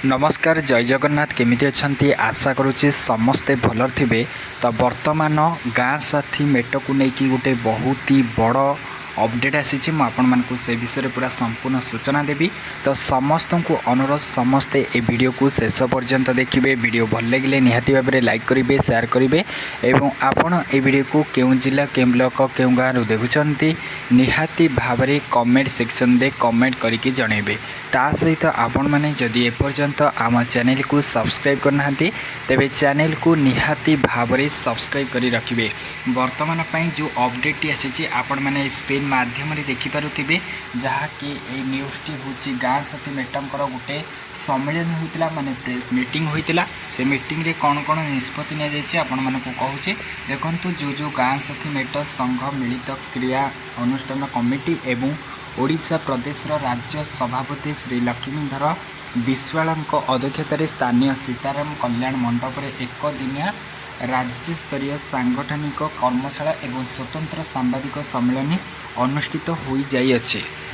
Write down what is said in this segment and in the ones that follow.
नमस्कार जय जगन्नाथ केमिति अछंती आशा करुच्ची समस्ते भलर थिबे। तो वर्तमान गाँ साथी मेट को लेकिन गोटे बहुत ही बड़ अपडेट आसी से विषय पूरा संपूर्ण सूचना देवी। तो समस्त को अनुरोध समस्ते ए वीडियो को शेष पर्यंत देखिए। वीडियो भल लगे निहाती भाव में लाइक करेंगे, शेयर करेंगे एवं आपण ए वीडियो को क्यों जिला क्यों ब्लॉक क्यों गाँव देखुं निहाती भाव में कमेंट सेक्शन दे कमेंट करके जनइबे। ता सहित आपण मैंने जदि एपर्यंत आम चैनल को सब्सक्राइब करना तेबे चैनल को निहाती भाव में सब्सक्राइब करी रखिए। वर्तमान पई जो अपडेट टी आसी आपण मैंने स्क्रीन माध्यम देखिपे जहाँकि न्यूज़ टी हूँ गाँ साथी मेटमकर गोटे सम्मेलन होता माने प्रेस मीटिंग होता। से मीटिंग रे कौन कौन निष्पत्ति नि आपण मानक कहूँ देखु जो गाँ साथी मेट संघ मिलित क्रिया अनुष्ठान कमिटी एवं ओडिशा प्रदेश राज्य सभापति श्री लक्ष्मीधर विश्वाल अध्यक्षतार स्थानीय सीताराम कल्याण मंडप एक दिनिया राज्य स्तरीय सांगठनिक कर्मशाला एवं स्वतंत्र सांबादिक सम्मेलन अनुष्ठित हो जाइए।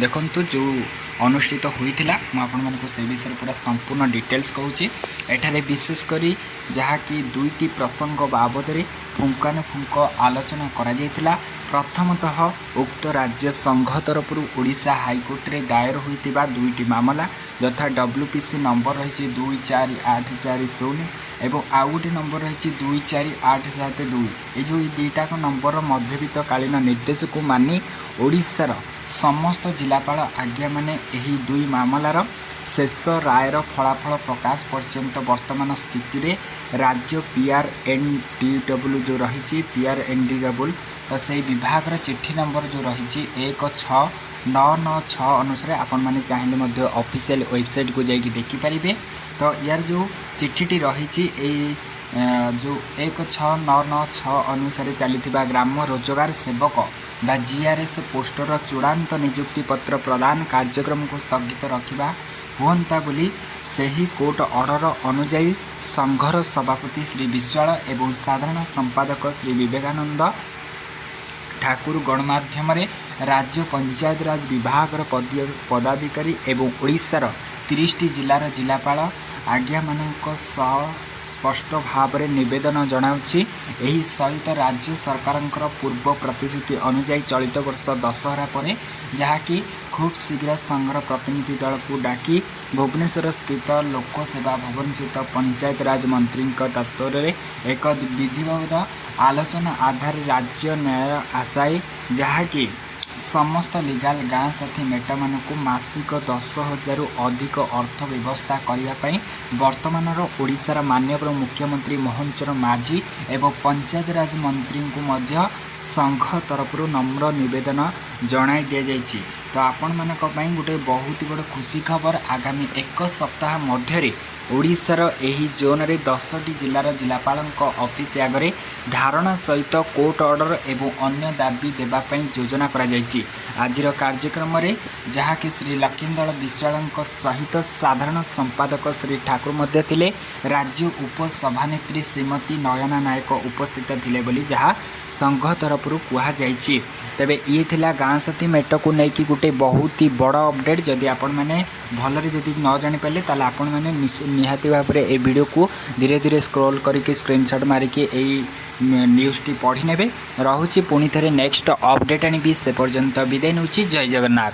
देखंतु जो अनुष्ठित होइथिला मुझे से विषय पूरा संपूर्ण डिटेल्स कहूँ। एठारे विशेषकर जहाँकि दुईटी प्रसंग बाबद पुंखानुपुंख आलोचना करा जायथिला। प्रथमतः उक्त राज्य संघ तरफ ओडिशा हाईकोर्ट रे दायर होइतिबा दुईटी मामला यथा WPC नंबर रही 248440 एवं आउ गोटे नंबर रही 248772। ये जो दुईटाक नंबर मध्यवित्तकालीन निर्देश को मानि ओडिशार समस्त जिलापाल आज्ञा माने एही दुई मामलार शेष रायर फलाफल प्रकाश पर्यंत वर्तमान स्थिति रे राज्य PRNDW जो रही PRNDW तो से विभाग चिट्ठी नंबर जो रही 16996 अनुसार आपण मैंने चाहिए ऑफिशियल वेबसाइट को जाइए देखिपारे। तो यार जो चिट्ठी रही जो 16996 अनुसार चली ग्राम रोजगार सेवक बा GRS पोस्टर चूड़ांत नियुक्ति पत्र प्रदान कार्यक्रम को स्थगित रखा हुंता बोली सही कोर्ट ऑर्डर अनुजाई संघर सभापति श्री विश्वाल एवं साधारण संपादक श्री विवेकानंद ठाकुर गणमाध्यम राज्य पंचायत राज विभाग पदाधिकारी एवं ओडिशार 30टी जिलार जिलापाल आज्ञा मानक स्पष्ट भाव में निवेदन जनाऊँगी। यही सहित राज्य सरकार पूर्व प्रतिश्रुति अनुजाई चलित वर्ष दशहरा पर जहाँकि खूब शीघ्र संघर प्रतिनिधि दल को डाकी भुवनेश्वर स्थित लोक सेवा भवन स्थित पंचायत राज मंत्री तत्व एक विधिवत आलोचना आधार राज्य न्याय आशाई जहाँकि समस्त लीगल गाँ साथी मेटा मानक मासिक 10,000 अधिक अर्थ व्यवस्था करने वर्तमान ओडिशार माननीय मुख्यमंत्री मोहन चरण माझी एवं पंचायत राज मंत्री को मध्य संघ तरफ नम्र निवेदन जणाई दि जाइए। तो आपण मानक गोटे बहुत बड़ खुशी खबर आगामी एक सप्ताह मध्य ओडिशार एही जोन रे 10टी जिलार जिलापाल ऑफिस आगे धारणा सहित कोर्ट ऑर्डर एवं अन्य दाबी देवाई योजना करा जायछि। आजिर कार्यक्रम रे जहाँकि श्री लक्ष्मीधर विश्वाल सहित साधारण संपादक श्री ठाकुर मध्य थिले, राज्य उपसभानेत्री श्रीमती नयना नायक उपस्थित थिले बोली जहाँ संघ तरफ कहुई। तेबे ये थिला गाँ साथी मेट को लेकिन गोटे बहुत ही बड़ अपडेट। जदि आपण मैंने भलरे जदि न जानी पारे ताले आपण मैंने निहाती भाव में ए वीडियो को धीरे धीरे स्क्रॉल करके स्क्रीनशॉट मारिके ए न्यूज़ टी पढ़ी नेबे। रहुछि पुणी थे नेक्स्ट अपडेट आनी से पर्यंत विदाय नउछि। जय जगन्नाथ।